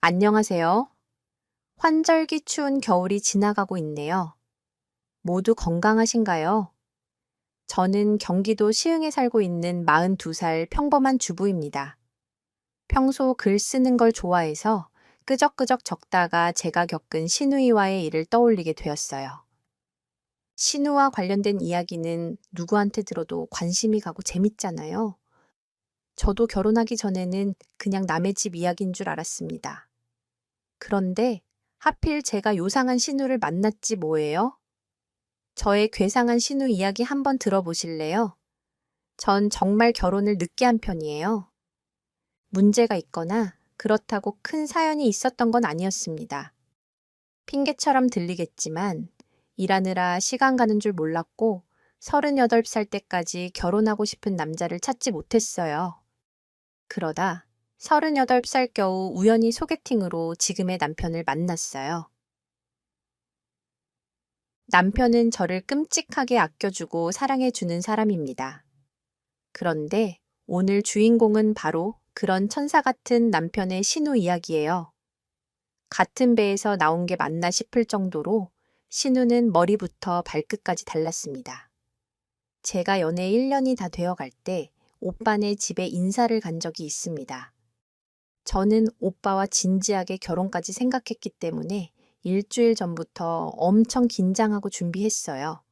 안녕하세요. 환절기 추운 겨울이 지나가고 있네요. 모두 건강하신가요? 저는 경기도 시흥에 살고 있는 42살 평범한 주부입니다. 평소 글 쓰는 걸 좋아해서 끄적끄적 적다가 제가 겪은 시누이와의 일을 떠올리게 되었어요. 시누와 관련된 이야기는 누구한테 들어도 관심이 가고 재밌잖아요. 저도 결혼하기 전에는 그냥 남의 집 이야기인 줄 알았습니다. 그런데 하필 제가 요상한 신우를 만났지 뭐예요? 저의 괴상한 신우 이야기 한번 들어보실래요? 전 정말 결혼을 늦게 한 편이에요. 문제가 있거나 그렇다고 큰 사연이 있었던 건 아니었습니다. 핑계처럼 들리겠지만 일하느라 시간 가는 줄 몰랐고 38살 때까지 결혼하고 싶은 남자를 찾지 못했어요. 그러다 38살 겨우 우연히 소개팅으로 지금의 남편을 만났어요. 남편은 저를 끔찍하게 아껴주고 사랑해주는 사람입니다. 그런데 오늘 주인공은 바로 그런 천사 같은 남편의 신우 이야기예요. 같은 배에서 나온 게 맞나 싶을 정도로 신우는 머리부터 발끝까지 달랐습니다. 제가 연애 1년이 다 되어갈 때 오빠네 집에 인사를 간 적이 있습니다. 저는 오빠와 진지하게 결혼까지 생각했기 때문에 일주일 전부터 엄청 긴장하고 준비했어요.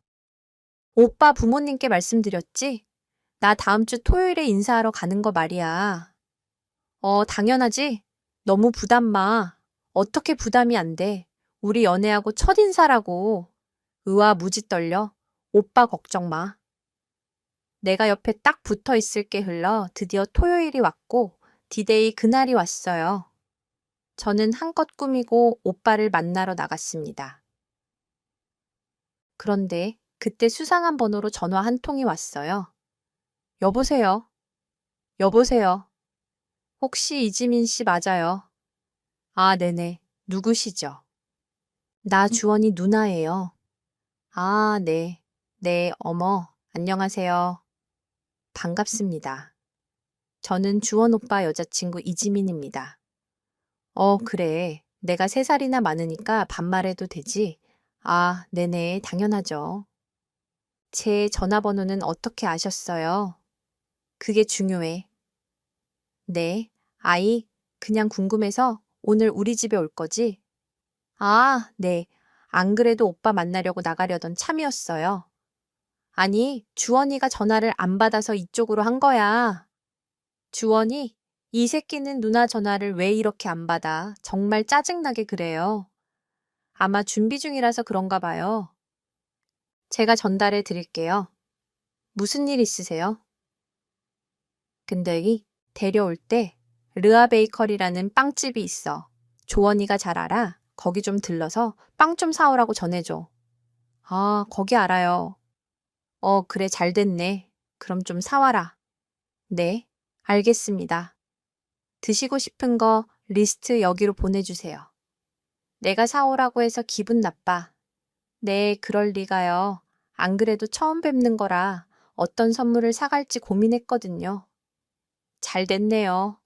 오빠 부모님께 말씀드렸지? 나 다음 주 토요일에 인사하러 가는 거 말이야. 당연하지? 너무 부담 마. 어떻게 부담이 안 돼? 우리 연애하고 첫 인사라고. 으아, 무지 떨려. 오빠 걱정 마. 내가 옆에 딱 붙어 있을게 흘러 드디어 토요일이 왔고 디데이 그날이 왔어요. 저는 한껏 꾸미고 오빠를 만나러 나갔습니다. 그런데 그때 수상한 번호로 전화 한 통이 왔어요. 여보세요? 여보세요? 혹시 이지민 씨 맞아요? 아, 네네. 누구시죠? 나 주원이 누나예요. 아, 네. 네, 어머. 안녕하세요. 반갑습니다. 저는 주원 오빠 여자친구 이지민입니다. 그래. 내가 3살이나 많으니까 반말해도 되지? 아, 네네. 당연하죠. 제 전화번호는 어떻게 아셨어요? 그게 중요해. 네. 아이, 그냥 궁금해서 오늘 우리 집에 올 거지? 아, 네. 안 그래도 오빠 만나려고 나가려던 참이었어요. 아니, 주원이가 전화를 안 받아서 이쪽으로 한 거야. 주원이, 이 새끼는 누나 전화를 왜 이렇게 안 받아? 정말 짜증나게 그래요. 아마 준비 중이라서 그런가 봐요. 제가 전달해 드릴게요. 무슨 일 있으세요? 근데 데려올 때 르아 베이커리라는 빵집이 있어. 조원이가 잘 알아. 거기 좀 들러서 빵 좀 사오라고 전해줘. 아, 거기 알아요. 그래, 잘 됐네. 그럼 좀 사와라. 네, 알겠습니다. 드시고 싶은 거 리스트 여기로 보내주세요. 내가 사오라고 해서 기분 나빠. 네, 그럴 리가요. 안 그래도 처음 뵙는 거라 어떤 선물을 사갈지 고민했거든요. 잘 됐네요.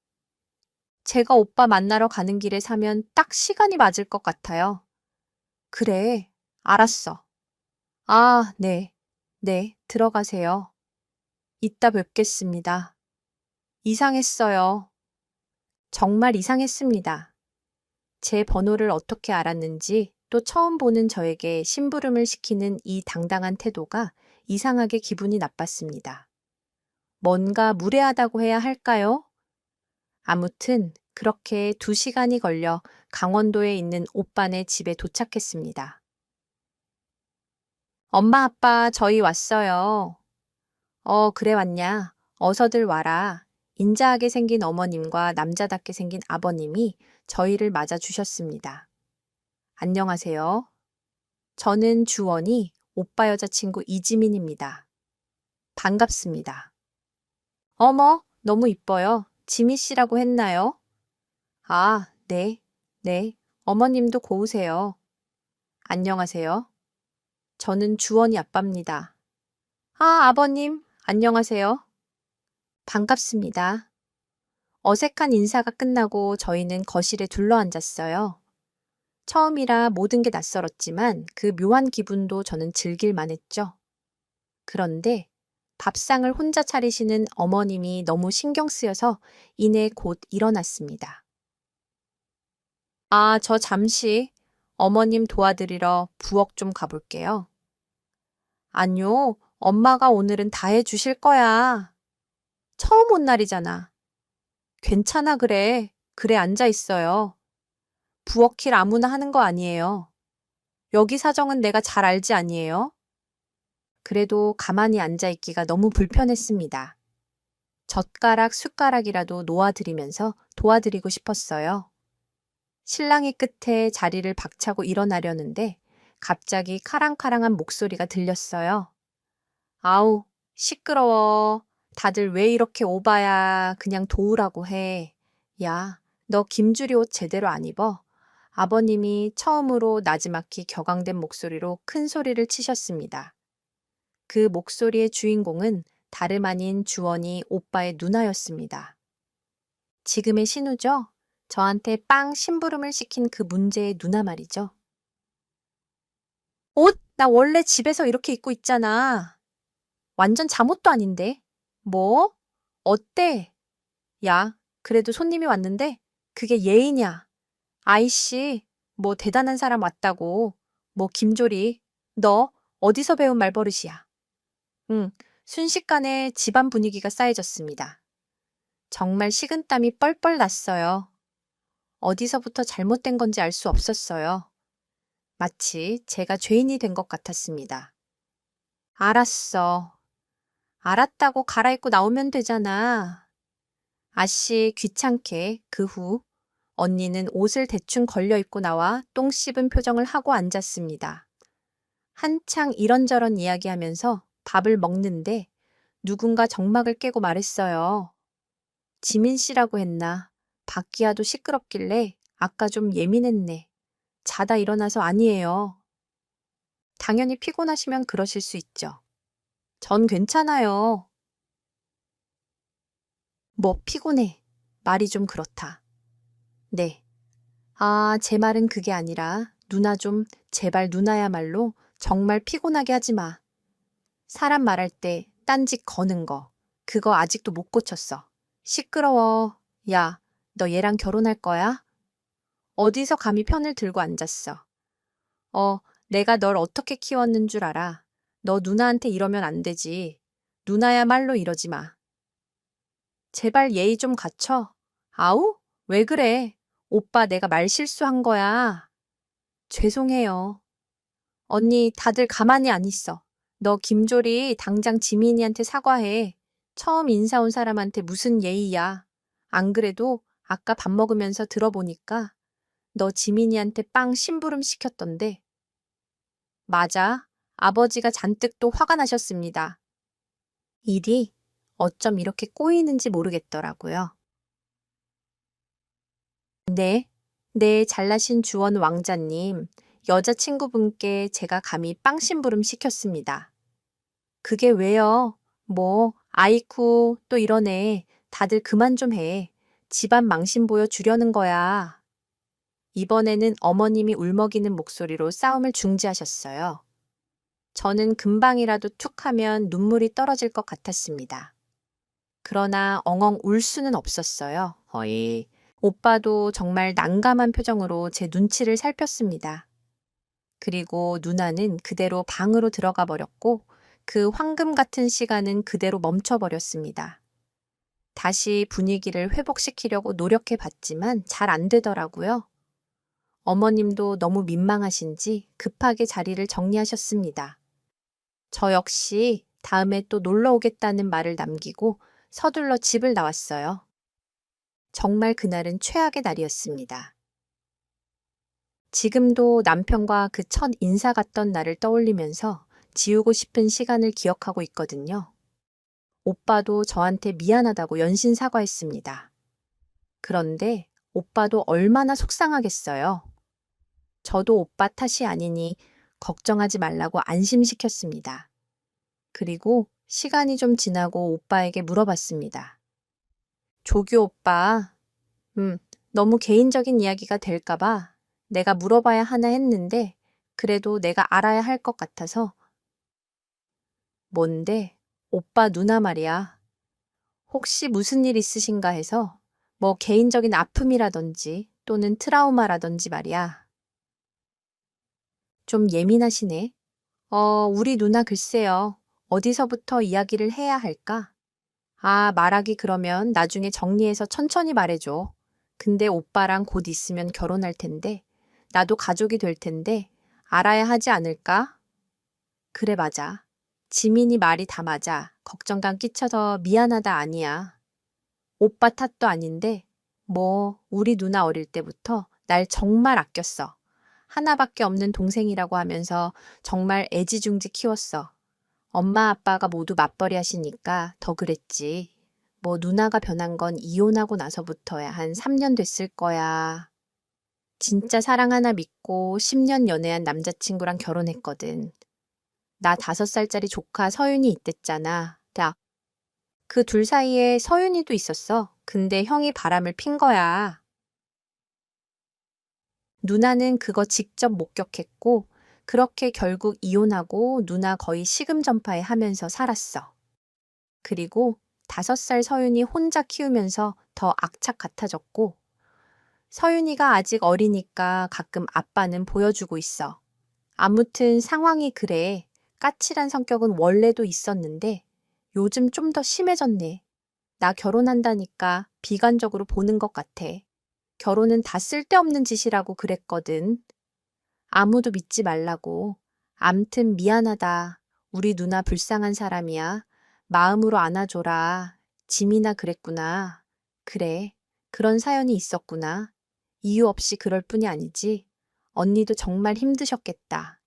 제가 오빠 만나러 가는 길에 사면 딱 시간이 맞을 것 같아요. 그래, 알았어. 아, 네. 네, 들어가세요. 이따 뵙겠습니다. 이상했어요. 정말 이상했습니다. 제 번호를 어떻게 알았는지 또 처음 보는 저에게 심부름을 시키는 이 당당한 태도가 이상하게 기분이 나빴습니다. 뭔가 무례하다고 해야 할까요? 아무튼 그렇게 2시간이 걸려 강원도에 있는 오빠네 집에 도착했습니다. 엄마, 아빠, 저희 왔어요. 그래 왔냐? 어서들 와라. 인자하게 생긴 어머님과 남자답게 생긴 아버님이 저희를 맞아주셨습니다. 안녕하세요. 저는 주원이 오빠 여자친구 이지민입니다. 반갑습니다. 어머, 너무 이뻐요. 지미 씨라고 했나요? 아, 네, 네. 어머님도 고우세요. 안녕하세요. 저는 주원이 아빠입니다. 아, 아버님, 안녕하세요. 반갑습니다. 어색한 인사가 끝나고 저희는 거실에 둘러앉았어요. 처음이라 모든 게 낯설었지만 그 묘한 기분도 저는 즐길 만했죠. 그런데 밥상을 혼자 차리시는 어머님이 너무 신경 쓰여서 이내 곧 일어났습니다. 아, 저 잠시 어머님 도와드리러 부엌 좀 가볼게요. 아니요, 엄마가 오늘은 다 해주실 거야. 처음 온 날이잖아. 괜찮아, 그래. 그래, 앉아 있어요. 부엌일 아무나 하는 거 아니에요. 여기 사정은 내가 잘 알지 아니에요? 그래도 가만히 앉아 있기가 너무 불편했습니다. 젓가락, 숟가락이라도 놓아드리면서 도와드리고 싶었어요. 신랑이 끝에 자리를 박차고 일어나려는데 갑자기 카랑카랑한 목소리가 들렸어요. 아우, 시끄러워. 다들 왜 이렇게 오바야. 그냥 도우라고 해. 야, 너 김주리 옷 제대로 안 입어? 아버님이 처음으로 나지막히 격앙된 목소리로 큰 소리를 치셨습니다. 그 목소리의 주인공은 다름 아닌 주원이 오빠의 누나였습니다. 지금의 신우죠? 저한테 빵 심부름을 시킨 그 문제의 누나 말이죠. 옷, 나 원래 집에서 이렇게 입고 있잖아. 완전 잠옷도 아닌데. 뭐? 어때? 야, 그래도 손님이 왔는데 그게 예의냐? 아이씨, 뭐 대단한 사람 왔다고. 뭐 김조리, 너 어디서 배운 말버릇이야? 응, 순식간에 집안 분위기가 싸해졌습니다. 정말 식은땀이 뻘뻘 났어요. 어디서부터 잘못된 건지 알 수 없었어요. 마치 제가 죄인이 된 것 같았습니다. 알았어. 알았다고 갈아입고 나오면 되잖아. 아씨 귀찮게 그 후 언니는 옷을 대충 걸려 입고 나와 똥 씹은 표정을 하고 앉았습니다. 한창 이런저런 이야기하면서 밥을 먹는데 누군가 정막을 깨고 말했어요. 지민 씨라고 했나? 박기아도 시끄럽길래 아까 좀 예민했네. 자다 일어나서 아니에요. 당연히 피곤하시면 그러실 수 있죠. 전 괜찮아요. 뭐 피곤해. 말이 좀 그렇다. 네. 아, 제 말은 그게 아니라 누나 좀 제발 누나야말로 정말 피곤하게 하지 마. 사람 말할 때 딴짓 거는 거. 그거 아직도 못 고쳤어. 시끄러워. 야, 너 얘랑 결혼할 거야? 어디서 감히 편을 들고 앉았어. 내가 널 어떻게 키웠는 줄 알아. 너 누나한테 이러면 안 되지. 누나야말로 이러지 마. 제발 예의 좀 갖춰. 아우? 왜 그래? 오빠 내가 말 실수한 거야. 죄송해요. 언니 다들 가만히 안 있어. 너 김조리 당장 지민이한테 사과해. 처음 인사 온 사람한테 무슨 예의야. 안 그래도 아까 밥 먹으면서 들어보니까 너 지민이한테 빵 심부름 시켰던데. 맞아. 아버지가 잔뜩 또 화가 나셨습니다. 일이 어쩜 이렇게 꼬이는지 모르겠더라고요. 네, 네, 잘나신 주원 왕자님, 여자친구분께 제가 감히 빵 심부름 시켰습니다. 그게 왜요? 뭐, 아이쿠, 또 이러네. 다들 그만 좀 해. 집안 망신 보여 주려는 거야. 이번에는 어머님이 울먹이는 목소리로 싸움을 중지하셨어요. 저는 금방이라도 툭 하면 눈물이 떨어질 것 같았습니다. 그러나 엉엉 울 수는 없었어요. 허이. 오빠도 정말 난감한 표정으로 제 눈치를 살폈습니다. 그리고 누나는 그대로 방으로 들어가 버렸고 그 황금 같은 시간은 그대로 멈춰버렸습니다. 다시 분위기를 회복시키려고 노력해 봤지만 잘 안 되더라고요. 어머님도 너무 민망하신지 급하게 자리를 정리하셨습니다. 저 역시 다음에 또 놀러 오겠다는 말을 남기고 서둘러 집을 나왔어요. 정말 그날은 최악의 날이었습니다. 지금도 남편과 그 첫 인사 갔던 날을 떠올리면서 지우고 싶은 시간을 기억하고 있거든요. 오빠도 저한테 미안하다고 연신 사과했습니다. 그런데 오빠도 얼마나 속상하겠어요. 저도 오빠 탓이 아니니 걱정하지 말라고 안심시켰습니다. 그리고 시간이 좀 지나고 오빠에게 물어봤습니다. 조교 오빠, 너무 개인적인 이야기가 될까봐 내가 물어봐야 하나 했는데, 그래도 내가 알아야 할 것 같아서. 뭔데? 오빠 누나 말이야. 혹시 무슨 일 있으신가 해서 뭐 개인적인 아픔이라든지 또는 트라우마라든지 말이야. 좀 예민하시네. 우리 누나 글쎄요. 어디서부터 이야기를 해야 할까? 아, 말하기 그러면 나중에 정리해서 천천히 말해줘. 근데 오빠랑 곧 있으면 결혼할 텐데, 나도 가족이 될 텐데, 알아야 하지 않을까? 그래, 맞아. 지민이 말이 다 맞아. 걱정감 끼쳐서 미안하다 아니야. 오빠 탓도 아닌데, 뭐, 우리 누나 어릴 때부터 날 정말 아꼈어. 하나밖에 없는 동생이라고 하면서 정말 애지중지 키웠어. 엄마 아빠가 모두 맞벌이 하시니까 더 그랬지. 뭐 누나가 변한 건 이혼하고 나서부터야 한 3년 됐을 거야. 진짜 사랑 하나 믿고 10년 연애한 남자친구랑 결혼했거든. 나 5살짜리 조카 서윤이 있댔잖아. 그 둘 사이에 서윤이도 있었어. 근데 형이 바람을 핀 거야. 누나는 그거 직접 목격했고, 그렇게 결국 이혼하고 누나 거의 시금전파에 하면서 살았어. 그리고 5살 서윤이 혼자 키우면서 더 악착 같아졌고, 서윤이가 아직 어리니까 가끔 아빠는 보여주고 있어. 아무튼 상황이 그래. 까칠한 성격은 원래도 있었는데, 요즘 좀 더 심해졌네. 나 결혼한다니까 비관적으로 보는 것 같아. 결혼은 다 쓸데없는 짓이라고 그랬거든. 아무도 믿지 말라고. 암튼 미안하다. 우리 누나 불쌍한 사람이야. 마음으로 안아줘라. 짐이나 그랬구나. 그래. 그런 사연이 있었구나. 이유 없이 그럴 뿐이 아니지. 언니도 정말 힘드셨겠다.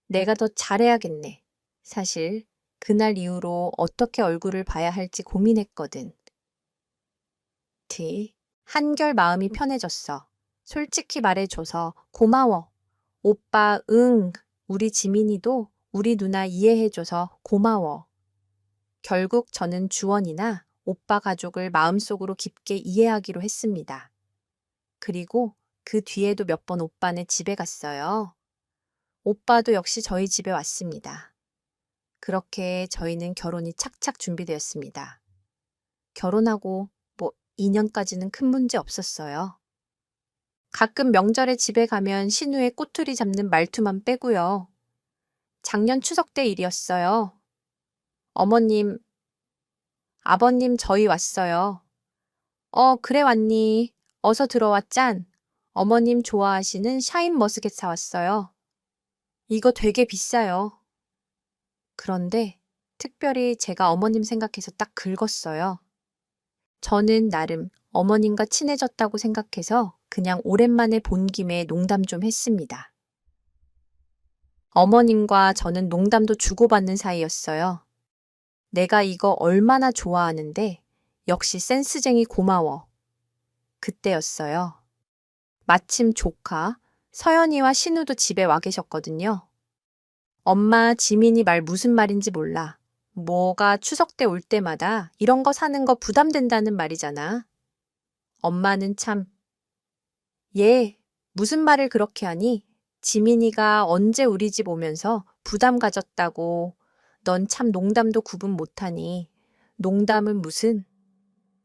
내가 더 잘해야겠네. 사실 그날 이후로 어떻게 얼굴을 봐야 할지 고민했거든. 한결 마음이 편해졌어. 솔직히 말해줘서 고마워. 오빠, 응. 우리 지민이도 우리 누나 이해해줘서 고마워. 결국 저는 주원이나 오빠 가족을 마음속으로 깊게 이해하기로 했습니다. 그리고 그 뒤에도 몇 번 오빠네 집에 갔어요. 오빠도 역시 저희 집에 왔습니다. 그렇게 저희는 결혼이 착착 준비되었습니다. 결혼하고 뭐 2년까지는 큰 문제 없었어요. 가끔 명절에 집에 가면 신우의 꼬투리 잡는 말투만 빼고요. 작년 추석 때 일이었어요. 어머님, 아버님 저희 왔어요. 그래 왔니? 어서 들어와 짠. 어머님 좋아하시는 샤인머스켓 사왔어요. 이거 되게 비싸요. 그런데 특별히 제가 어머님 생각해서 딱 긁었어요. 저는 나름 어머님과 친해졌다고 생각해서 그냥 오랜만에 본 김에 농담 좀 했습니다. 어머님과 저는 농담도 주고받는 사이였어요. 내가 이거 얼마나 좋아하는데 역시 센스쟁이 고마워. 그때였어요. 마침 조카 서연이와 신우도 집에 와 계셨거든요. 엄마 지민이 말 무슨 말인지 몰라. 뭐가 추석 때 올 때마다 이런 거 사는 거 부담된다는 말이잖아. 엄마는 참, 얘 무슨 말을 그렇게 하니? 지민이가 언제 우리 집 오면서 부담 가졌다고. 넌 참 농담도 구분 못하니. 농담은 무슨?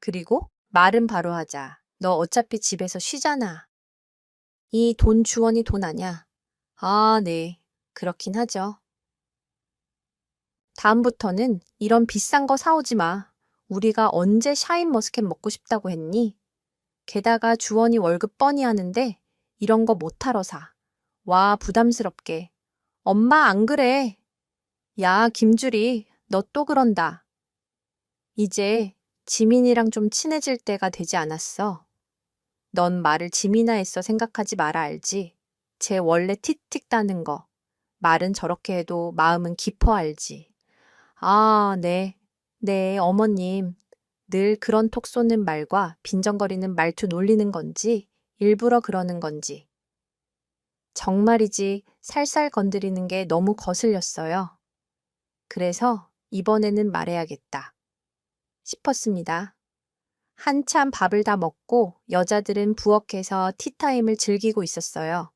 그리고 말은 바로 하자. 너 어차피 집에서 쉬잖아. 이 돈 주원이 돈 아냐? 아, 네. 그렇긴 하죠. 다음부터는 이런 비싼 거 사오지 마. 우리가 언제 샤인머스켓 먹고 싶다고 했니? 게다가 주원이 월급 뻔히 하는데 이런 거 못하러 사. 와, 부담스럽게. 엄마 안 그래. 야, 김주리, 너 또 그런다. 이제 지민이랑 좀 친해질 때가 되지 않았어. 넌 말을 지민아 했어 생각하지 마라 알지? 쟤 원래 틱틱 따는 거. 말은 저렇게 해도 마음은 깊어 알지. 아, 네. 네, 어머님. 늘 그런 톡 쏘는 말과 빈정거리는 말투 놀리는 건지, 일부러 그러는 건지. 정말이지 살살 건드리는 게 너무 거슬렸어요. 그래서 이번에는 말해야겠다 싶었습니다. 한참 밥을 다 먹고 여자들은 부엌에서 티타임을 즐기고 있었어요.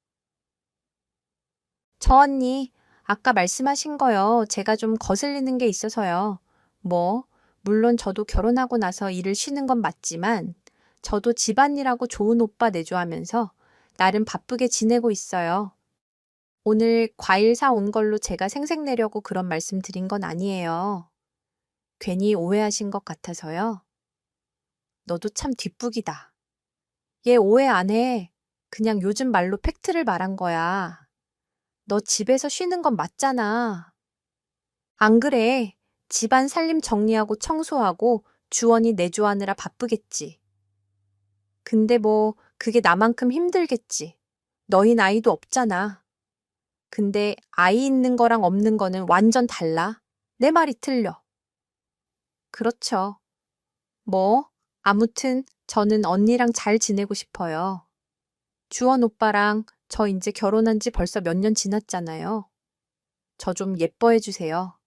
저 언니, 아까 말씀하신 거요. 제가 좀 거슬리는 게 있어서요. 뭐, 물론 저도 결혼하고 나서 일을 쉬는 건 맞지만, 저도 집안일하고 좋은 오빠 내조하면서 나름 바쁘게 지내고 있어요. 오늘 과일 사 온 걸로 제가 생색내려고 그런 말씀 드린 건 아니에요. 괜히 오해하신 것 같아서요. 너도 참 뒷북이다. 얘 오해 안 해. 그냥 요즘 말로 팩트를 말한 거야. 너 집에서 쉬는 건 맞잖아. 안 그래. 집안 살림 정리하고 청소하고 주원이 내조하느라 바쁘겠지. 근데 뭐 그게 나만큼 힘들겠지. 너희 나이도 없잖아. 근데 아이 있는 거랑 없는 거는 완전 달라. 내 말이 틀려. 그렇죠. 뭐, 아무튼 저는 언니랑 잘 지내고 싶어요. 주원 오빠랑 저 이제 결혼한 지 벌써 몇 년 지났잖아요. 저 좀 예뻐해 주세요.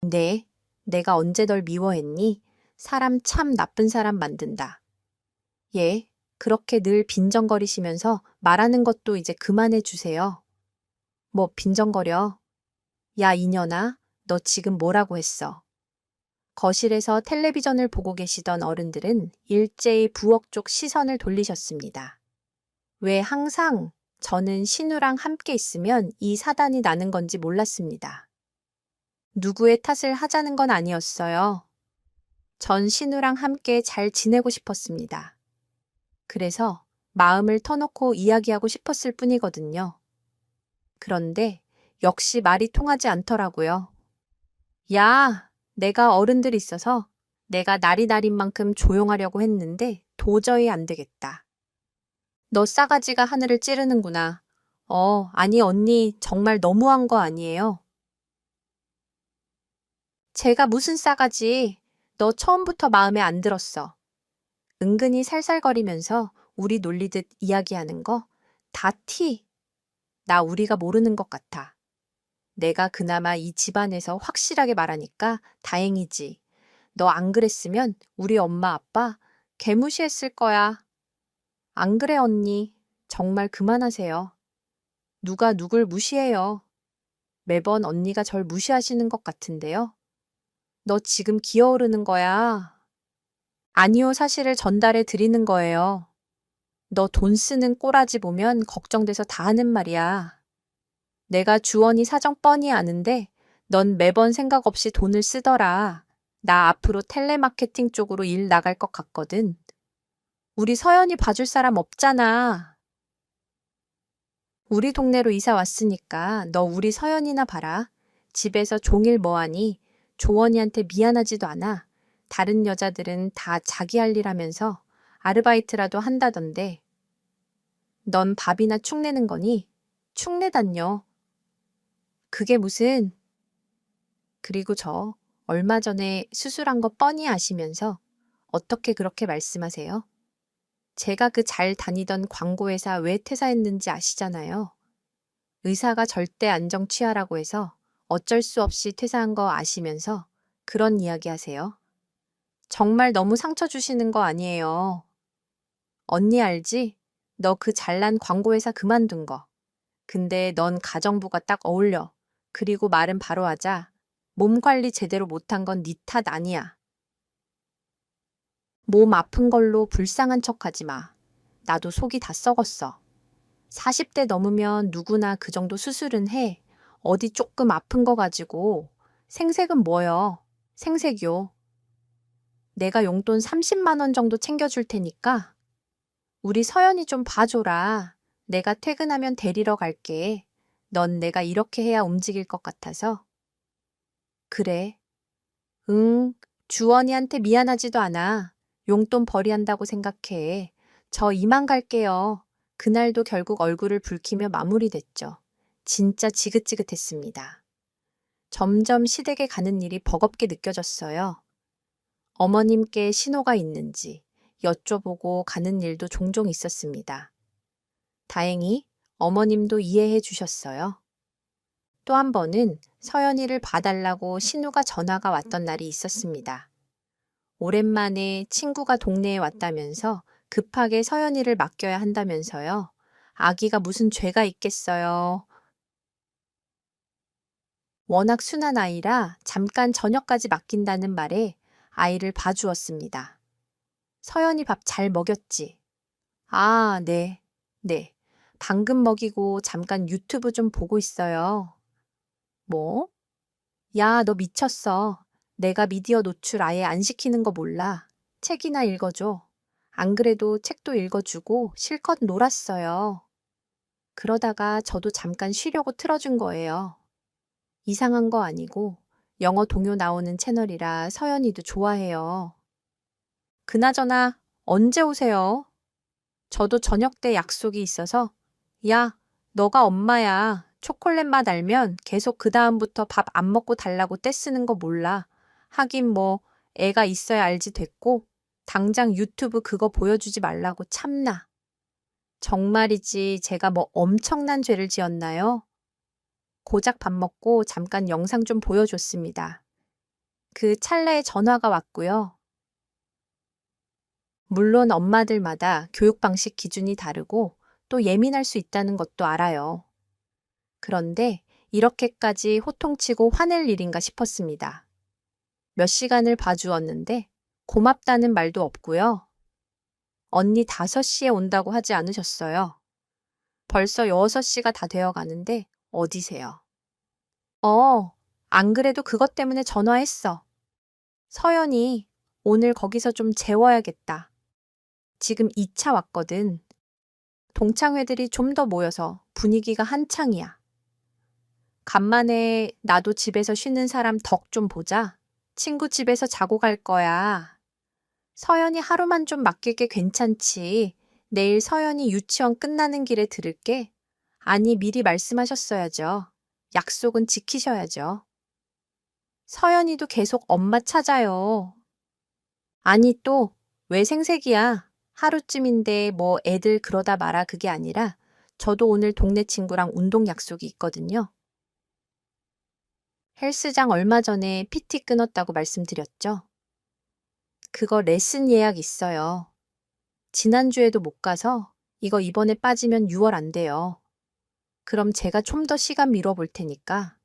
네, 내가 언제 널 미워했니? 사람 참 나쁜 사람 만든다. 예, 그렇게 늘 빈정거리시면서 말하는 것도 이제 그만해 주세요. 뭐 빈정거려? 야, 이년아, 너 지금 뭐라고 했어? 거실에서 텔레비전을 보고 계시던 어른들은 일제히 부엌 쪽 시선을 돌리셨습니다. 왜 항상 저는 신우랑 함께 있으면 이 사단이 나는 건지 몰랐습니다. 누구의 탓을 하자는 건 아니었어요. 전 신우랑 함께 잘 지내고 싶었습니다. 그래서 마음을 터놓고 이야기하고 싶었을 뿐이거든요. 그런데 역시 말이 통하지 않더라고요. 야, 내가 어른들 있어서 내가 나리나린 만큼 조용하려고 했는데 도저히 안 되겠다. 너 싸가지가 하늘을 찌르는구나. 아니 언니 정말 너무한 거 아니에요? 제가 무슨 싸가지? 너 처음부터 마음에 안 들었어. 은근히 살살거리면서 우리 놀리듯 이야기하는 거 다 티. 나 우리가 모르는 것 같아. 내가 그나마 이 집안에서 확실하게 말하니까 다행이지. 너 안 그랬으면 우리 엄마 아빠 개무시했을 거야. 안 그래 언니. 정말 그만하세요. 누가 누굴 무시해요. 매번 언니가 절 무시하시는 것 같은데요. 너 지금 기어오르는 거야. 아니요, 사실을 전달해 드리는 거예요. 너 돈 쓰는 꼬라지 보면 걱정돼서 다 하는 말이야. 내가 주원이 사정 뻔히 아는데 넌 매번 생각 없이 돈을 쓰더라. 나 앞으로 텔레마케팅 쪽으로 일 나갈 것 같거든. 우리 서연이 봐줄 사람 없잖아. 우리 동네로 이사 왔으니까 너 우리 서연이나 봐라. 집에서 종일 뭐하니? 조원이한테 미안하지도 않아. 다른 여자들은 다 자기 할 일 하면서 아르바이트라도 한다던데. 넌 밥이나 축내는 거니? 축내단요. 그게 무슨... 그리고 저 얼마 전에 수술한 거 뻔히 아시면서 어떻게 그렇게 말씀하세요? 제가 그 잘 다니던 광고회사 왜 퇴사했는지 아시잖아요. 의사가 절대 안정 취하라고 해서 어쩔 수 없이 퇴사한 거 아시면서 그런 이야기 하세요. 정말 너무 상처 주시는 거 아니에요. 언니 알지? 너 그 잘난 광고회사 그만둔 거. 근데 넌 가정부가 딱 어울려. 그리고 말은 바로 하자. 몸 관리 제대로 못한 건 네 탓 아니야. 몸 아픈 걸로 불쌍한 척하지 마. 나도 속이 다 썩었어. 40대 넘으면 누구나 그 정도 수술은 해. 어디 조금 아픈 거 가지고. 생색은 뭐여? 생색이요. 내가 용돈 30만 원 정도 챙겨줄 테니까 우리 서연이 좀 봐줘라. 내가 퇴근하면 데리러 갈게. 넌 내가 이렇게 해야 움직일 것 같아서. 그래. 응, 주원이한테 미안하지도 않아. 용돈 벌이한다고 생각해. 저 이만 갈게요. 그날도 결국 얼굴을 붉히며 마무리됐죠. 진짜 지긋지긋했습니다. 점점 시댁에 가는 일이 버겁게 느껴졌어요. 어머님께 신호가 있는지 여쭤보고 가는 일도 종종 있었습니다. 다행히 어머님도 이해해 주셨어요. 또 한 번은 서연이를 봐달라고 신우가 전화가 왔던 날이 있었습니다. 오랜만에 친구가 동네에 왔다면서 급하게 서연이를 맡겨야 한다면서요. 아기가 무슨 죄가 있겠어요. 워낙 순한 아이라 잠깐 저녁까지 맡긴다는 말에 아이를 봐주었습니다. 서연이 밥 잘 먹였지? 아, 네. 네. 방금 먹이고 잠깐 유튜브 좀 보고 있어요. 뭐? 야, 너 미쳤어. 내가 미디어 노출 아예 안 시키는 거 몰라. 책이나 읽어줘. 안 그래도 책도 읽어주고 실컷 놀았어요. 그러다가 저도 잠깐 쉬려고 틀어준 거예요. 이상한 거 아니고 영어 동요 나오는 채널이라 서연이도 좋아해요. 그나저나 언제 오세요? 저도 저녁 때 약속이 있어서 야, 너가 엄마야. 초콜릿 맛 알면 계속 그 다음부터 밥 안 먹고 달라고 떼쓰는 거 몰라. 하긴 뭐 애가 있어야 알지 됐고 당장 유튜브 그거 보여주지 말라고 참나. 정말이지 제가 뭐 엄청난 죄를 지었나요? 고작 밥 먹고 잠깐 영상 좀 보여줬습니다. 그 찰나에 전화가 왔고요. 물론 엄마들마다 교육 방식 기준이 다르고 또 예민할 수 있다는 것도 알아요. 그런데 이렇게까지 호통치고 화낼 일인가 싶었습니다. 몇 시간을 봐주었는데 고맙다는 말도 없고요. 언니 5시에 온다고 하지 않으셨어요. 벌써 6시가 다 되어 가는데 어디세요? 안 그래도 그것 때문에 전화했어. 서연이 오늘 거기서 좀 재워야겠다. 지금 2차 왔거든. 동창회들이 좀 더 모여서 분위기가 한창이야. 간만에 나도 집에서 쉬는 사람 덕 좀 보자. 친구 집에서 자고 갈 거야. 서연이 하루만 좀 맡길게 괜찮지. 내일 서연이 유치원 끝나는 길에 들을게. 아니, 미리 말씀하셨어야죠. 약속은 지키셔야죠. 서연이도 계속 엄마 찾아요. 아니, 또 왜 생색이야? 하루쯤인데 뭐 애들 그러다 마라 그게 아니라 저도 오늘 동네 친구랑 운동 약속이 있거든요. 헬스장 얼마 전에 PT 끊었다고 말씀드렸죠? 그거 레슨 예약 있어요. 지난주에도 못 가서 이거 이번에 빠지면 6월 안 돼요. 그럼 제가 좀 더 시간 미뤄볼 테니까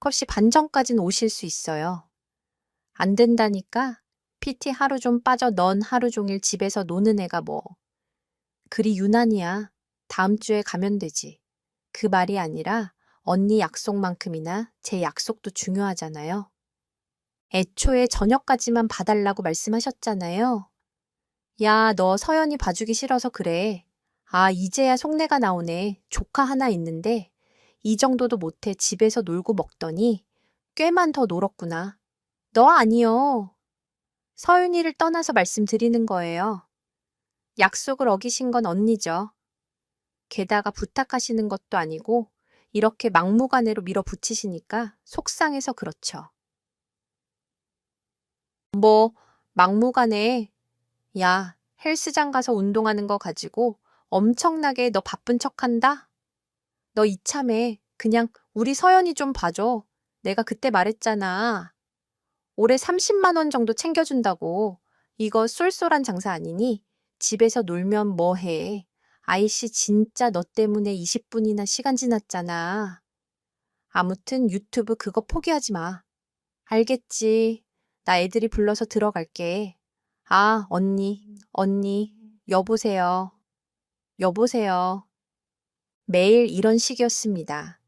혹시 반 전까진 오실 수 있어요. 안 된다니까 PT 하루 좀 빠져 넌 하루 종일 집에서 노는 애가 뭐. 그리 유난이야. 다음 주에 가면 되지. 그 말이 아니라 언니 약속만큼이나 제 약속도 중요하잖아요. 애초에 저녁까지만 봐달라고 말씀하셨잖아요. 야, 너 서연이 봐주기 싫어서 그래. 아, 이제야 속내가 나오네. 조카 하나 있는데 이 정도도 못해 집에서 놀고 먹더니 꽤만 더 놀었구나. 너 아니요. 서윤이를 떠나서 말씀드리는 거예요. 약속을 어기신 건 언니죠. 게다가 부탁하시는 것도 아니고 이렇게 막무가내로 밀어붙이시니까 속상해서 그렇죠. 뭐 막무가내. 야, 헬스장 가서 운동하는 거 가지고 엄청나게 너 바쁜 척한다? 너 이참에 그냥 우리 서연이 좀 봐줘. 내가 그때 말했잖아. 올해 30만 원 정도 챙겨준다고. 이거 쏠쏠한 장사 아니니? 집에서 놀면 뭐 해. 아이씨 진짜 너 때문에 20분이나 시간 지났잖아. 아무튼 유튜브 그거 포기하지 마. 알겠지. 나 애들이 불러서 들어갈게. 아, 언니, 여보세요. 여보세요. 매일 이런 식이었습니다.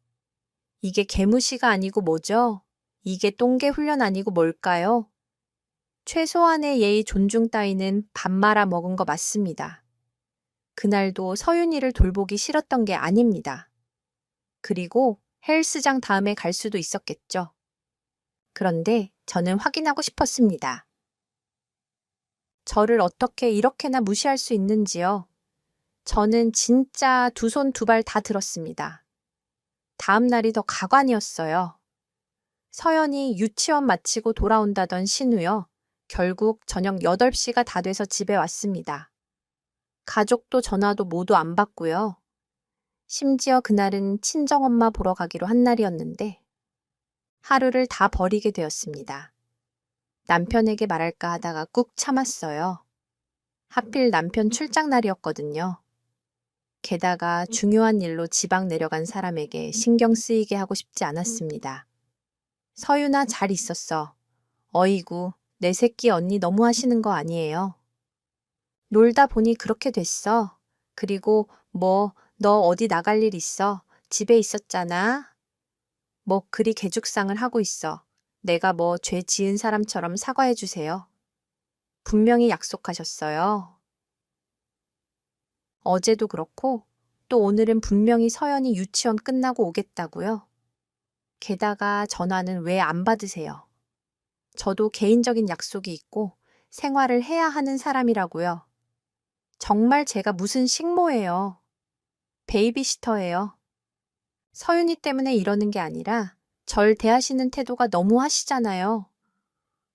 이게 개무시가 아니고 뭐죠? 이게 똥개 훈련 아니고 뭘까요? 최소한의 예의 존중 따위는 밥 말아 먹은 거 맞습니다. 그날도 서윤이를 돌보기 싫었던 게 아닙니다. 그리고 헬스장 다음에 갈 수도 있었겠죠. 그런데 저는 확인하고 싶었습니다. 저를 어떻게 이렇게나 무시할 수 있는지요. 저는 진짜 두 손 두 발 다 들었습니다. 다음 날이 더 가관이었어요. 서연이 유치원 마치고 돌아온다던 신우요. 결국 저녁 8시가 다 돼서 집에 왔습니다. 가족도 전화도 모두 안 받고요. 심지어 그날은 친정엄마 보러 가기로 한 날이었는데 하루를 다 버리게 되었습니다. 남편에게 말할까 하다가 꾹 참았어요. 하필 남편 출장 날이었거든요. 게다가 중요한 일로 지방 내려간 사람에게 신경 쓰이게 하고 싶지 않았습니다. 서윤아, 잘 있었어. 어이구, 내 새끼 언니 너무 하시는 거 아니에요? 놀다 보니 그렇게 됐어. 그리고 너 어디 나갈 일 있어? 집에 있었잖아. 그리 개죽상을 하고 있어. 내가 죄 지은 사람처럼 사과해 주세요. 분명히 약속하셨어요. 어제도 그렇고 또 오늘은 분명히 서연이 유치원 끝나고 오겠다고요. 게다가 전화는 왜 안 받으세요? 저도 개인적인 약속이 있고 생활을 해야 하는 사람이라고요. 정말 제가 무슨 식모예요. 베이비시터예요. 서윤이 때문에 이러는 게 아니라 절 대하시는 태도가 너무하시잖아요.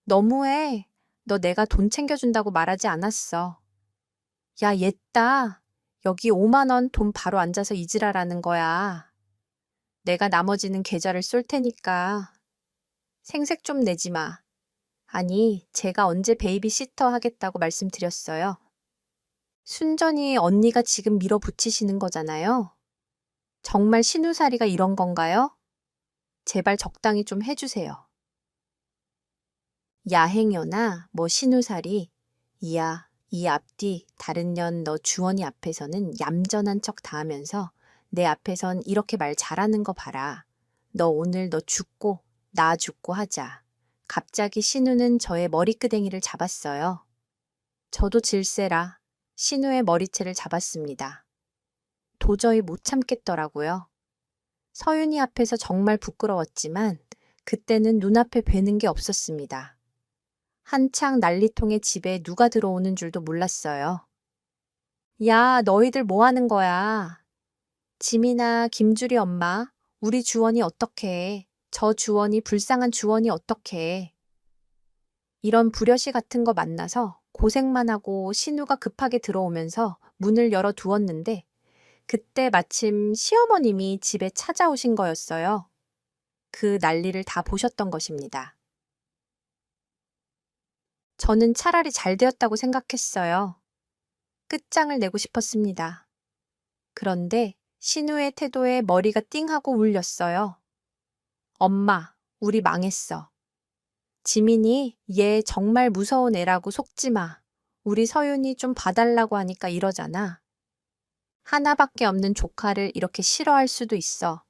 너무해. 너 내가 돈 챙겨준다고 말하지 않았어. 야, 옛다. 여기 5만 원 돈 바로 앉아서 잊으라라는 거야. 내가 나머지는 계좌를 쏠 테니까. 생색 좀 내지 마. 아니, 제가 언제 베이비시터 하겠다고 말씀드렸어요. 순전히 언니가 지금 밀어붙이시는 거잖아요. 정말 신우살이가 이런 건가요? 제발 적당히 좀 해주세요. 야행여나 신우살이 이야, 이 앞뒤 다른 년 너 주원이 앞에서는 얌전한 척 다 하면서 내 앞에선 이렇게 말 잘하는 거 봐라. 너 오늘 너 죽고 나 죽고 하자. 갑자기 신우는 저의 머리끄댕이를 잡았어요. 저도 질세라 신우의 머리채를 잡았습니다. 도저히 못 참겠더라고요. 서윤이 앞에서 정말 부끄러웠지만 그때는 눈앞에 뵈는 게 없었습니다. 한창 난리통에 집에 누가 들어오는 줄도 몰랐어요. 야, 너희들 뭐 하는 거야? 지민아, 김주리 엄마, 우리 주원이 어떡해? 저 주원이 불쌍한 주원이 어떡해? 이런 불효시 같은 거 만나서 고생만 하고 신우가 급하게 들어오면서 문을 열어 두었는데 그때 마침 시어머님이 집에 찾아오신 거였어요. 그 난리를 다 보셨던 것입니다. 저는 차라리 잘 되었다고 생각했어요. 끝장을 내고 싶었습니다. 그런데 신우의 태도에 머리가 띵하고 울렸어요. 엄마, 우리 망했어. 지민이 얘 정말 무서운 애라고 속지 마. 우리 서윤이 좀 봐달라고 하니까 이러잖아. 하나밖에 없는 조카를 이렇게 싫어할 수도 있어.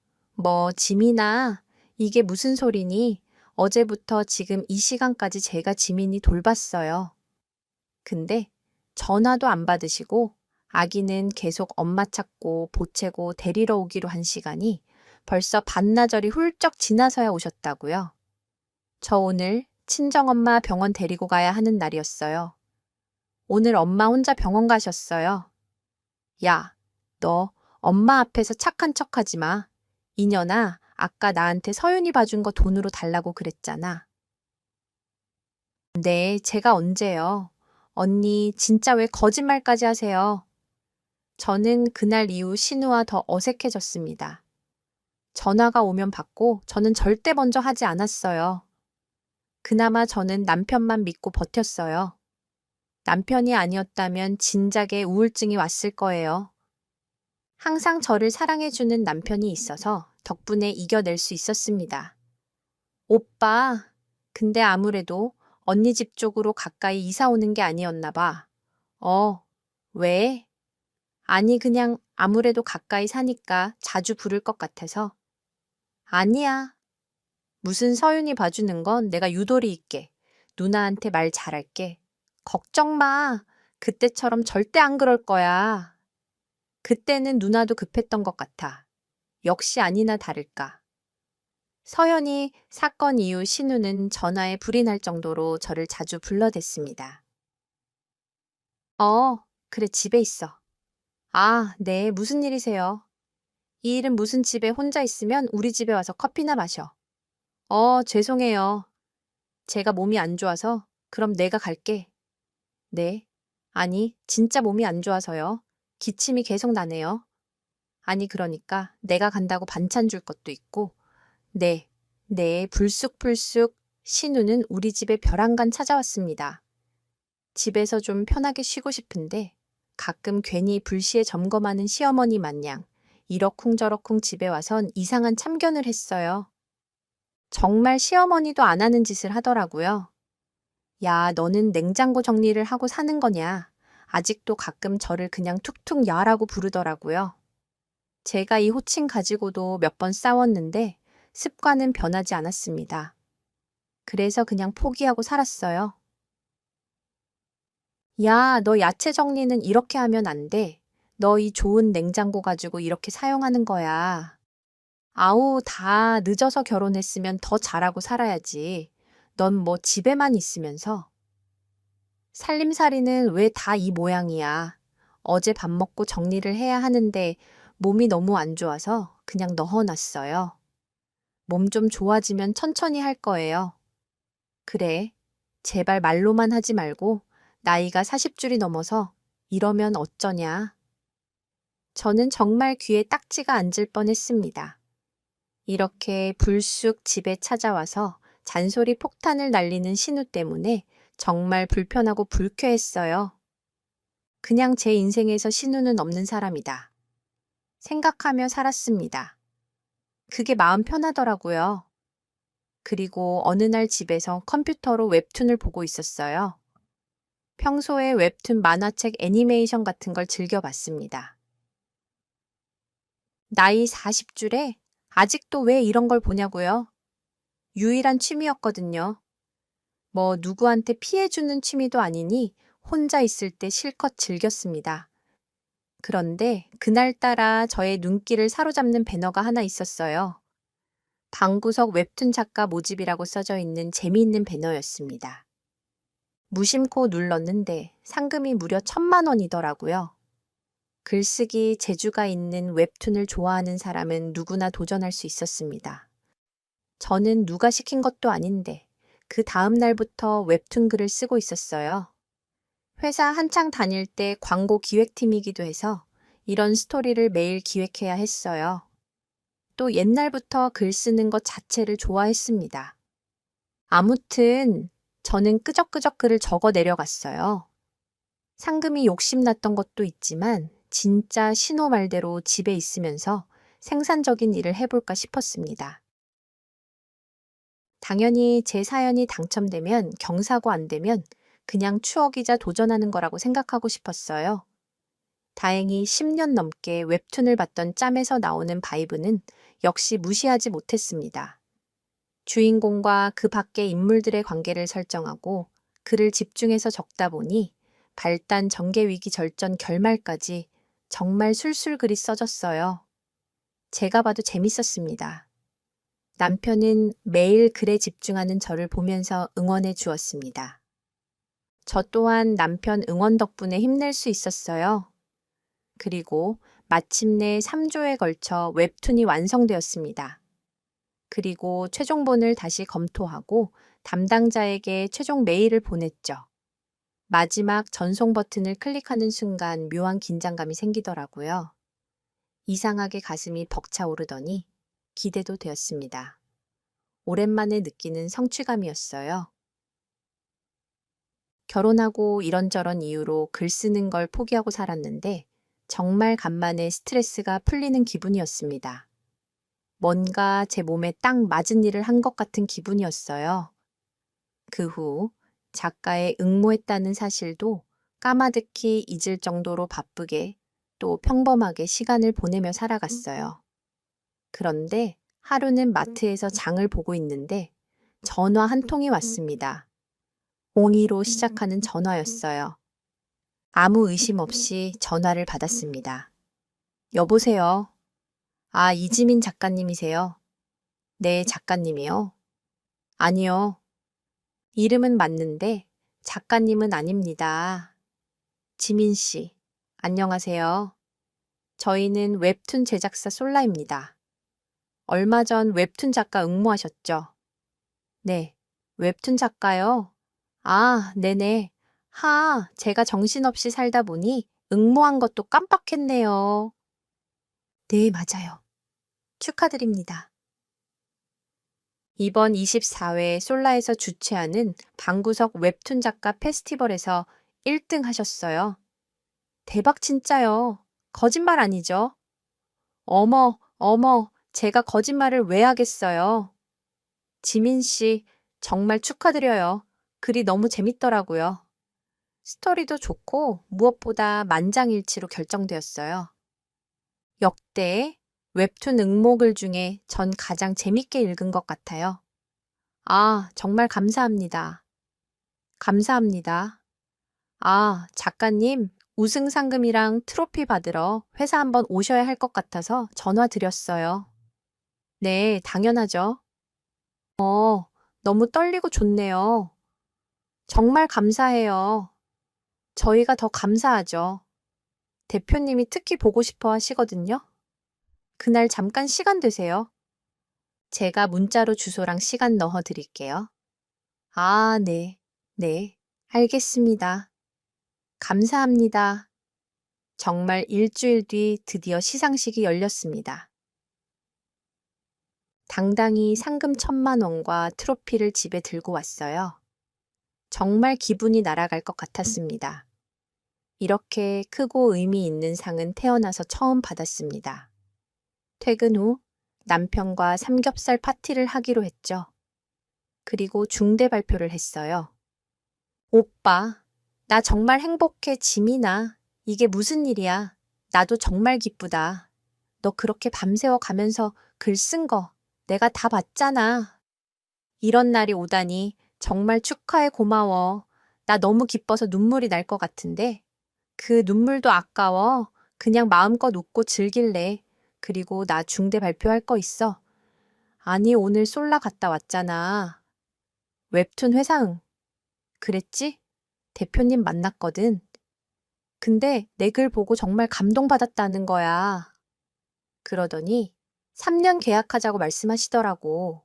지민아, 이게 무슨 소리니? 어제부터 지금 이 시간까지 제가 지민이 돌봤어요. 근데 전화도 안 받으시고 아기는 계속 엄마 찾고 보채고 데리러 오기로 한 시간이 벌써 반나절이 훌쩍 지나서야 오셨다고요. 저 오늘 친정엄마 병원 데리고 가야 하는 날이었어요. 오늘 엄마 혼자 병원 가셨어요. 야, 너 엄마 앞에서 착한 척하지 마. 이년아, 아까 나한테 서윤이 봐준 거 돈으로 달라고 그랬잖아. 네, 제가 언제요? 언니, 진짜 왜 거짓말까지 하세요? 저는 그날 이후 신우와 더 어색해졌습니다. 전화가 오면 받고 저는 절대 먼저 하지 않았어요. 그나마 저는 남편만 믿고 버텼어요. 남편이 아니었다면 진작에 우울증이 왔을 거예요. 항상 저를 사랑해주는 남편이 있어서 덕분에 이겨낼 수 있었습니다. 오빠, 근데 아무래도 언니 집 쪽으로 가까이 이사 오는 게 아니었나 봐. 왜? 아니, 그냥 아무래도 가까이 사니까 자주 부를 것 같아서. 아니야. 무슨 서윤이 봐주는 건 내가 유도리 있게. 누나한테 말 잘할게. 걱정 마. 그때처럼 절대 안 그럴 거야. 그때는 누나도 급했던 것 같아. 역시 아니나 다를까. 서연이 사건 이후 신우는 전화에 불이 날 정도로 저를 자주 불러댔습니다. 그래, 집에 있어. 아, 네, 무슨 일이세요? 이 일은 무슨 집에 혼자 있으면 우리 집에 와서 커피나 마셔. 죄송해요. 제가 몸이 안 좋아서 그럼 내가 갈게. 네. 아니, 진짜 몸이 안 좋아서요. 기침이 계속 나네요. 아니, 그러니까 내가 간다고 반찬 줄 것도 있고. 네, 불쑥불쑥 신우는 우리 집에 벼랑간 찾아왔습니다. 집에서 좀 편하게 쉬고 싶은데 가끔 괜히 불시에 점검하는 시어머니 마냥 이러쿵저러쿵 집에 와선 이상한 참견을 했어요. 정말 시어머니도 안 하는 짓을 하더라고요. 야, 너는 냉장고 정리를 하고 사는 거냐? 아직도 가끔 저를 그냥 툭툭 야라고 부르더라고요. 제가 이 호칭 가지고도 몇 번 싸웠는데 습관은 변하지 않았습니다. 그래서 그냥 포기하고 살았어요. 야, 너 야채 정리는 이렇게 하면 안 돼. 너 이 좋은 냉장고 가지고 이렇게 사용하는 거야. 아우, 다 늦어서 결혼했으면 더 잘하고 살아야지. 넌 뭐 집에만 있으면서. 살림살이는 왜 다 이 모양이야. 어제 밥 먹고 정리를 해야 하는데 몸이 너무 안 좋아서 그냥 넣어놨어요. 몸 좀 좋아지면 천천히 할 거예요. 그래, 제발 말로만 하지 말고 나이가 40줄이 넘어서 이러면 어쩌냐. 저는 정말 귀에 딱지가 앉을 뻔했습니다. 이렇게 불쑥 집에 찾아와서 잔소리 폭탄을 날리는 신우 때문에 정말 불편하고 불쾌했어요. 그냥 제 인생에서 신우는 없는 사람이다. 생각하며 살았습니다. 그게 마음 편하더라고요. 그리고 어느 날 집에서 컴퓨터로 웹툰을 보고 있었어요. 평소에 웹툰, 만화책, 애니메이션 같은 걸 즐겨봤습니다. 나이 40줄에 아직도 왜 이런 걸 보냐고요? 유일한 취미였거든요. 뭐 누구한테 피해주는 취미도 아니니 혼자 있을 때 실컷 즐겼습니다. 그런데 그날따라 저의 눈길을 사로잡는 배너가 하나 있었어요. 방구석 웹툰 작가 모집이라고 써져 있는 재미있는 배너였습니다. 무심코 눌렀는데 상금이 무려 1,000만 원이더라고요. 글쓰기 재주가 있는 웹툰을 좋아하는 사람은 누구나 도전할 수 있었습니다. 저는 누가 시킨 것도 아닌데 그 다음 날부터 웹툰 글을 쓰고 있었어요. 회사 한창 다닐 때 광고 기획팀이기도 해서 이런 스토리를 매일 기획해야 했어요. 또 옛날부터 글 쓰는 것 자체를 좋아했습니다. 아무튼 저는 끄적끄적 글을 적어 내려갔어요. 상금이 욕심났던 것도 있지만 진짜 신호 말대로 집에 있으면서 생산적인 일을 해볼까 싶었습니다. 당연히 제 사연이 당첨되면 경사고 안 되면 그냥 추억이자 도전하는 거라고 생각하고 싶었어요. 다행히 10년 넘게 웹툰을 봤던 짬에서 나오는 바이브는 역시 무시하지 못했습니다. 주인공과 그 밖의 인물들의 관계를 설정하고 글을 집중해서 적다 보니 발단, 전개 위기, 절전, 결말까지 정말 술술 글이 써졌어요. 제가 봐도 재밌었습니다. 남편은 매일 글에 집중하는 저를 보면서 응원해 주었습니다. 저 또한 남편 응원 덕분에 힘낼 수 있었어요. 그리고 마침내 3조에 걸쳐 웹툰이 완성되었습니다. 그리고 최종본을 다시 검토하고 담당자에게 최종 메일을 보냈죠. 마지막 전송 버튼을 클릭하는 순간 묘한 긴장감이 생기더라고요. 이상하게 가슴이 벅차오르더니 기대도 되었습니다. 오랜만에 느끼는 성취감이었어요. 결혼하고 이런저런 이유로 글 쓰는 걸 포기하고 살았는데 정말 간만에 스트레스가 풀리는 기분이었습니다. 뭔가 제 몸에 딱 맞은 일을 한 것 같은 기분이었어요. 그 후 작가에 응모했다는 사실도 까마득히 잊을 정도로 바쁘게 또 평범하게 시간을 보내며 살아갔어요. 그런데 하루는 마트에서 장을 보고 있는데 전화 한 통이 왔습니다. 02로 시작하는 전화였어요. 아무 의심 없이 전화를 받았습니다. 여보세요. 아, 이지민 작가님이세요? 네, 작가님이요. 아니요. 이름은 맞는데 작가님은 아닙니다. 지민 씨, 안녕하세요. 저희는 웹툰 제작사 솔라입니다. 얼마 전 웹툰 작가 응모하셨죠? 네, 웹툰 작가요? 아, 네네. 제가 정신없이 살다 보니 응모한 것도 깜빡했네요. 네, 맞아요. 축하드립니다. 이번 24회 솔라에서 주최하는 방구석 웹툰 작가 페스티벌에서 1등 하셨어요. 대박 진짜요. 거짓말 아니죠? 어머, 어머, 제가 거짓말을 왜 하겠어요? 지민 씨, 정말 축하드려요. 글이 너무 재밌더라고요. 스토리도 좋고 무엇보다 만장일치로 결정되었어요. 역대 웹툰 응모글 중에 전 가장 재밌게 읽은 것 같아요. 아, 정말 감사합니다. 감사합니다. 아, 작가님, 우승 상금이랑 트로피 받으러 회사 한번 오셔야 할 것 같아서 전화 드렸어요. 네, 당연하죠. 너무 떨리고 좋네요. 정말 감사해요. 저희가 더 감사하죠. 대표님이 특히 보고 싶어 하시거든요. 그날 잠깐 시간 되세요? 제가 문자로 주소랑 시간 넣어 드릴게요. 아, 네. 네. 알겠습니다. 감사합니다. 정말 일주일 뒤 드디어 시상식이 열렸습니다. 당당히 상금 1,000만 원과 트로피를 집에 들고 왔어요. 정말 기분이 날아갈 것 같았습니다. 이렇게 크고 의미 있는 상은 태어나서 처음 받았습니다. 퇴근 후 남편과 삼겹살 파티를 하기로 했죠. 그리고 중대 발표를 했어요. 오빠, 나 정말 행복해, 지민아. 이게 무슨 일이야? 나도 정말 기쁘다. 너 그렇게 밤새워 가면서 글 쓴 거 내가 다 봤잖아. 이런 날이 오다니 정말 축하해 고마워. 나 너무 기뻐서 눈물이 날 것 같은데 그 눈물도 아까워. 그냥 마음껏 웃고 즐길래. 그리고 나 중대 발표할 거 있어. 아니, 오늘 솔라 갔다 왔잖아. 웹툰 회사응. 그랬지? 대표님 만났거든. 근데 내 글 보고 정말 감동받았다는 거야. 그러더니 3년 계약하자고 말씀하시더라고.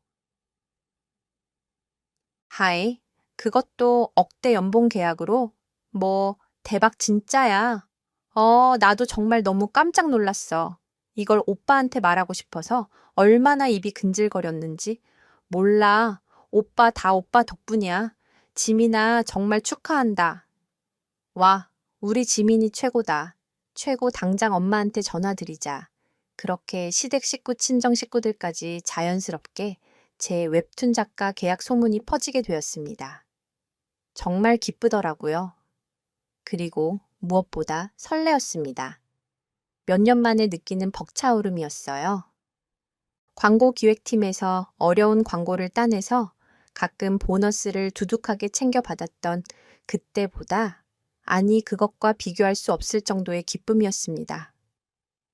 하이, 그것도 억대 연봉 계약으로? 뭐, 대박 진짜야. 나도 정말 너무 깜짝 놀랐어. 이걸 오빠한테 말하고 싶어서 얼마나 입이 근질거렸는지. 몰라. 오빠 다 오빠 덕분이야. 지민아, 정말 축하한다. 와, 우리 지민이 최고다. 최고 당장 엄마한테 전화드리자. 그렇게 시댁 식구, 친정 식구들까지 자연스럽게 제 웹툰 작가 계약 소문이 퍼지게 되었습니다. 정말 기쁘더라고요. 그리고 무엇보다 설레었습니다. 몇 년 만에 느끼는 벅차오름이었어요. 광고 기획팀에서 어려운 광고를 따내서 가끔 보너스를 두둑하게 챙겨받았던 그때보다 아니 그것과 비교할 수 없을 정도의 기쁨이었습니다.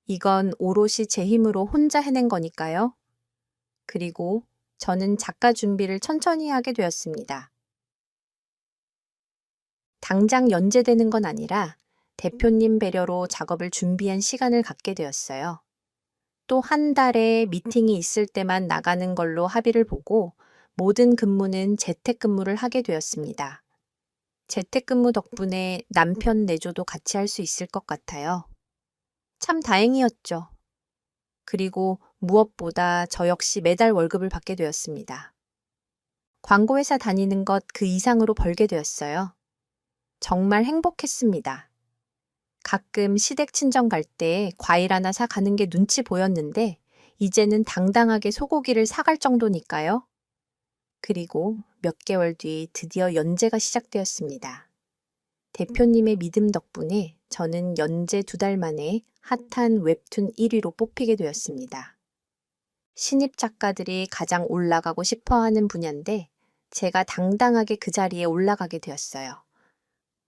이건 오롯이 제 힘으로 혼자 해낸 거니까요. 그리고 저는 작가 준비를 천천히 하게 되었습니다. 당장 연재되는 건 아니라 대표님 배려로 작업을 준비한 시간을 갖게 되었어요. 또 한 달에 미팅이 있을 때만 나가는 걸로 합의를 보고 모든 근무는 재택근무를 하게 되었습니다. 재택근무 덕분에 남편 내조도 같이 할 수 있을 것 같아요. 참 다행이었죠. 그리고 무엇보다 저 역시 매달 월급을 받게 되었습니다. 광고회사 다니는 것 그 이상으로 벌게 되었어요. 정말 행복했습니다. 가끔 시댁 친정 갈 때 과일 하나 사 가는 게 눈치 보였는데 이제는 당당하게 소고기를 사갈 정도니까요. 그리고 몇 개월 뒤 드디어 연재가 시작되었습니다. 대표님의 믿음 덕분에 저는 연재 2달 만에 핫한 웹툰 1위로 뽑히게 되었습니다. 신입 작가들이 가장 올라가고 싶어 하는 분야인데 제가 당당하게 그 자리에 올라가게 되었어요.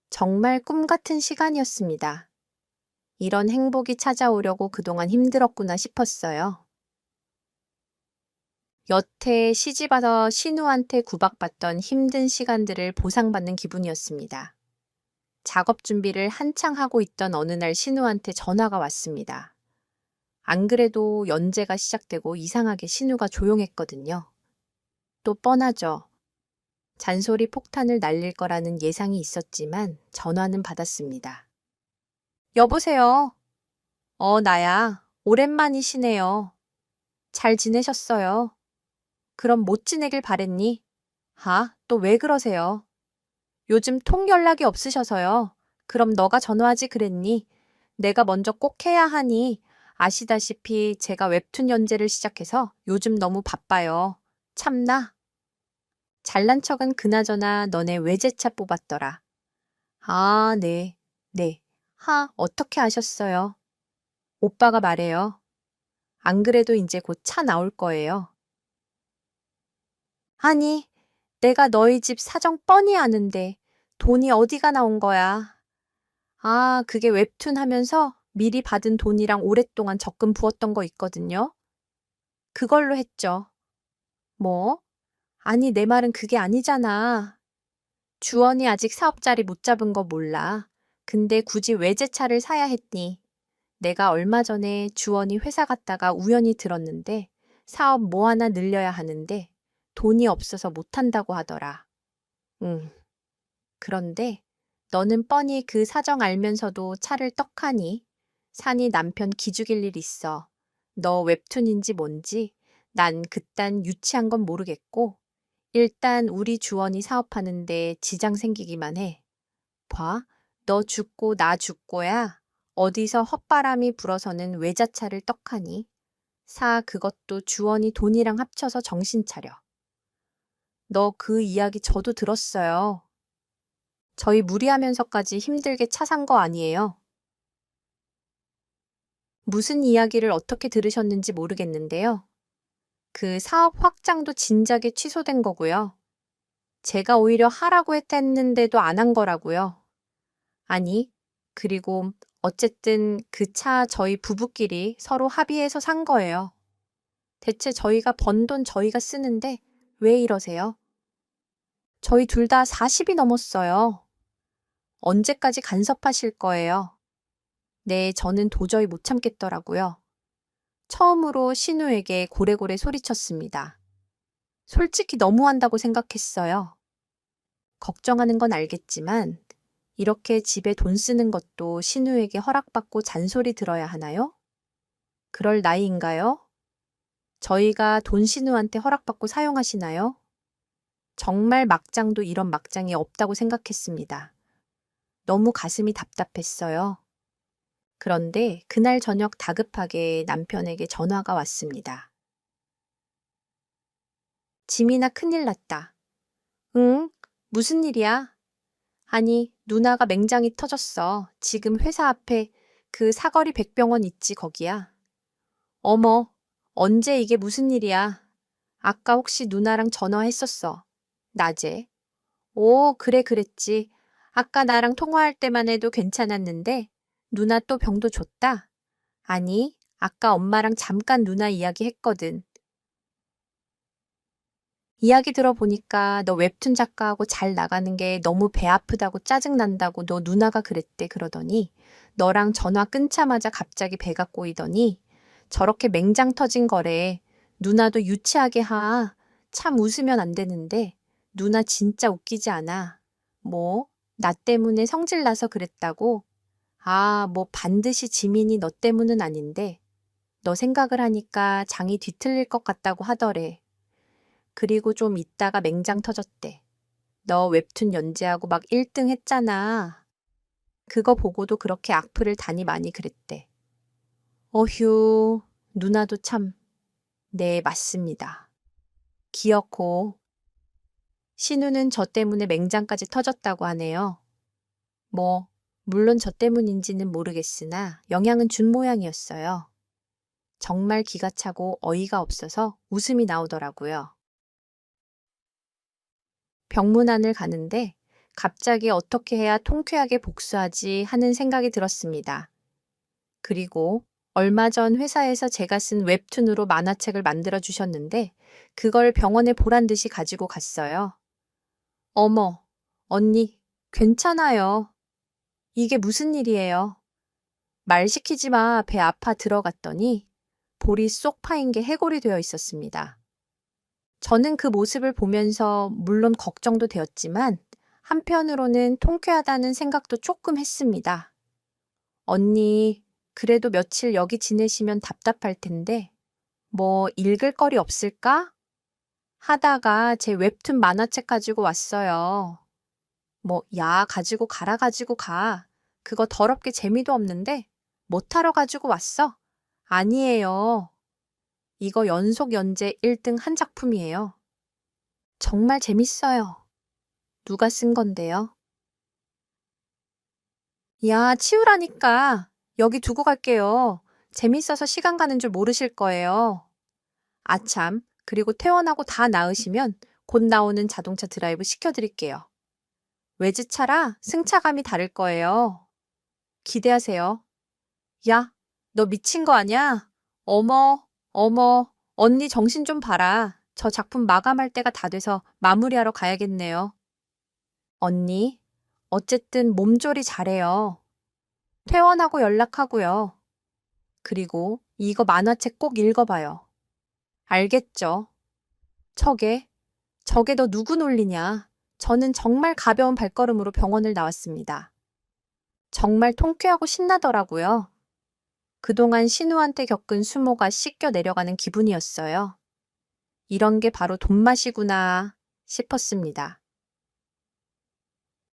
정말 꿈 같은 시간이었습니다. 이런 행복이 찾아오려고 그동안 힘들었구나 싶었어요. 여태 시집와서 신우한테 구박받던 힘든 시간들을 보상받는 기분이었습니다. 작업 준비를 한창 하고 있던 어느 날 신우한테 전화가 왔습니다. 안 그래도 연재가 시작되고 이상하게 신우가 조용했거든요. 또 뻔하죠. 잔소리 폭탄을 날릴 거라는 예상이 있었지만 전화는 받았습니다. 여보세요. 나야. 오랜만이시네요. 잘 지내셨어요? 그럼 못 지내길 바랬니? 또 왜 그러세요? 요즘 통 연락이 없으셔서요. 그럼 너가 전화하지 그랬니? 내가 먼저 꼭 해야 하니 아시다시피 제가 웹툰 연재를 시작해서 요즘 너무 바빠요. 참나. 잘난 척은 그나저나 너네 외제차 뽑았더라. 네. 네. 어떻게 아셨어요? 오빠가 말해요. 안 그래도 이제 곧 차 나올 거예요. 아니, 내가 너희 집 사정 뻔히 아는데 돈이 어디가 나온 거야? 그게 웹툰 하면서 미리 받은 돈이랑 오랫동안 적금 부었던 거 있거든요. 그걸로 했죠. 뭐? 아니, 내 말은 그게 아니잖아. 주원이 아직 사업 자리 못 잡은 거 몰라. 근데 굳이 외제차를 사야 했니? 내가 얼마 전에 주원이 회사 갔다가 우연히 들었는데 사업 뭐 하나 늘려야 하는데 돈이 없어서 못 한다고 하더라. 응. 그런데 너는 뻔히 그 사정 알면서도 차를 떡하니? 산이 남편 기죽일 일 있어. 너 웹툰인지 뭔지 난 그딴 유치한 건 모르겠고 일단 우리 주원이 사업하는데 지장 생기기만 해. 봐, 너 죽고 나 죽고야 어디서 헛바람이 불어서는 외자차를 떡하니? 그것도 주원이 돈이랑 합쳐서 정신 차려. 너 그 이야기 저도 들었어요. 저희 무리하면서까지 힘들게 차 산 거 아니에요. 무슨 이야기를 어떻게 들으셨는지 모르겠는데요. 그 사업 확장도 진작에 취소된 거고요. 제가 오히려 하라고 했는데도 안 한 거라고요. 아니, 그리고 어쨌든 그 차 저희 부부끼리 서로 합의해서 산 거예요. 대체 저희가 번 돈 저희가 쓰는데 왜 이러세요? 저희 둘 다 40이 넘었어요. 언제까지 간섭하실 거예요? 네, 저는 도저히 못 참겠더라고요. 처음으로 신우에게 고래고래 소리쳤습니다. 솔직히 너무한다고 생각했어요. 걱정하는 건 알겠지만 이렇게 집에 돈 쓰는 것도 신우에게 허락받고 잔소리 들어야 하나요? 그럴 나이인가요? 저희가 돈 신우한테 허락받고 사용하시나요? 정말 막장도 이런 막장이 없다고 생각했습니다. 너무 가슴이 답답했어요. 그런데 그날 저녁 다급하게 남편에게 전화가 왔습니다. 지민아, 큰일 났다. 응? 무슨 일이야? 아니, 누나가 맹장이 터졌어. 지금 회사 앞에 그 사거리 백병원 있지, 거기야. 어머, 언제 이게 무슨 일이야? 아까 혹시 누나랑 전화했었어. 낮에. 오, 그래, 그랬지. 아까 나랑 통화할 때만 해도 괜찮았는데, 누나 또 병도 줬다? 아니, 아까 엄마랑 잠깐 누나 이야기 했거든. 이야기 들어보니까 너 웹툰 작가하고 잘 나가는 게 너무 배 아프다고 짜증난다고 너 누나가 그랬대 그러더니 너랑 전화 끊자마자 갑자기 배가 꼬이더니 저렇게 맹장 터진 거래. 누나도 유치하게 하. 참 웃으면 안 되는데 누나 진짜 웃기지 않아. 뭐? 나 때문에 성질 나서 그랬다고? 뭐 반드시 지민이 너 때문은 아닌데 너 생각을 하니까 장이 뒤틀릴 것 같다고 하더래. 그리고 좀 있다가 맹장 터졌대. 너 웹툰 연재하고 막 1등 했잖아. 그거 보고도 그렇게 악플을 다니 많이 그랬대. 어휴, 누나도 참. 네, 맞습니다. 기어코. 신우는 저 때문에 맹장까지 터졌다고 하네요. 뭐, 물론 저 때문인지는 모르겠으나 영향은 준 모양이었어요. 정말 기가 차고 어이가 없어서 웃음이 나오더라고요. 병문안을 가는데 갑자기 어떻게 해야 통쾌하게 복수하지 하는 생각이 들었습니다. 그리고 얼마 전 회사에서 제가 쓴 웹툰으로 만화책을 만들어 주셨는데 그걸 병원에 보란 듯이 가지고 갔어요. 어머, 언니, 괜찮아요. 이게 무슨 일이에요? 말 시키지 마. 배 아파 들어갔더니 볼이 쏙 파인 게 해골이 되어 있었습니다. 저는 그 모습을 보면서 물론 걱정도 되었지만 한편으로는 통쾌하다는 생각도 조금 했습니다. 언니, 그래도 며칠 여기 지내시면 답답할 텐데 뭐 읽을 거리 없을까? 하다가 제 웹툰 만화책 가지고 왔어요. 뭐, 야, 가지고 가라 가지고 가. 그거 더럽게 재미도 없는데 못하러 가지고 왔어? 아니에요. 이거 연속 연재 1등 한 작품이에요. 정말 재밌어요. 누가 쓴 건데요? 야, 치우라니까. 여기 두고 갈게요. 재밌어서 시간 가는 줄 모르실 거예요. 아참, 그리고 퇴원하고 다 나으시면 곧 나오는 자동차 드라이브 시켜드릴게요. 외제차라 승차감이 다를 거예요. 기대하세요. 야, 너 미친 거 아냐? 어머, 어머, 언니 정신 좀 봐라. 저 작품 마감할 때가 다 돼서 마무리하러 가야겠네요. 언니, 어쨌든 몸조리 잘해요. 퇴원하고 연락하고요. 그리고 이거 만화책 꼭 읽어봐요. 알겠죠? 저게 너 누구 놀리냐? 저는 정말 가벼운 발걸음으로 병원을 나왔습니다. 정말 통쾌하고 신나더라고요. 그동안 신우한테 겪은 수모가 씻겨 내려가는 기분이었어요. 이런 게 바로 돈맛이구나 싶었습니다.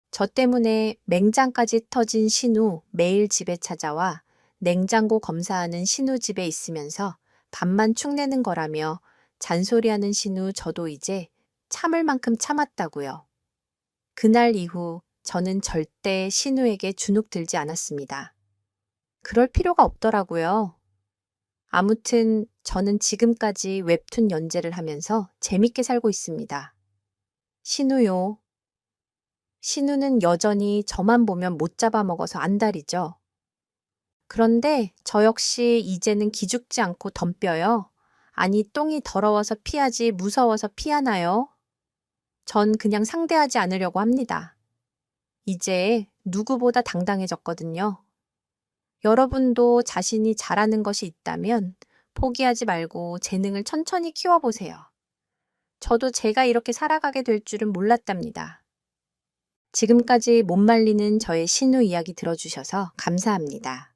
저 때문에 맹장까지 터진 신우 매일 집에 찾아와 냉장고 검사하는 신우 집에 있으면서 밥만 축내는 거라며 잔소리하는 신우 저도 이제 참을 만큼 참았다고요. 그날 이후 저는 절대 신우에게 주눅 들지 않았습니다. 그럴 필요가 없더라고요. 아무튼 저는 지금까지 웹툰 연재를 하면서 재밌게 살고 있습니다. 신우요. 신우는 여전히 저만 보면 못 잡아먹어서 안달이죠. 그런데 저 역시 이제는 기죽지 않고 덤벼요. 아니, 똥이 더러워서 피하지 무서워서 피하나요? 전 그냥 상대하지 않으려고 합니다. 이제 누구보다 당당해졌거든요. 여러분도 자신이 잘하는 것이 있다면 포기하지 말고 재능을 천천히 키워보세요. 저도 제가 이렇게 살아가게 될 줄은 몰랐답니다. 지금까지 못 말리는 저의 신우 이야기 들어주셔서 감사합니다.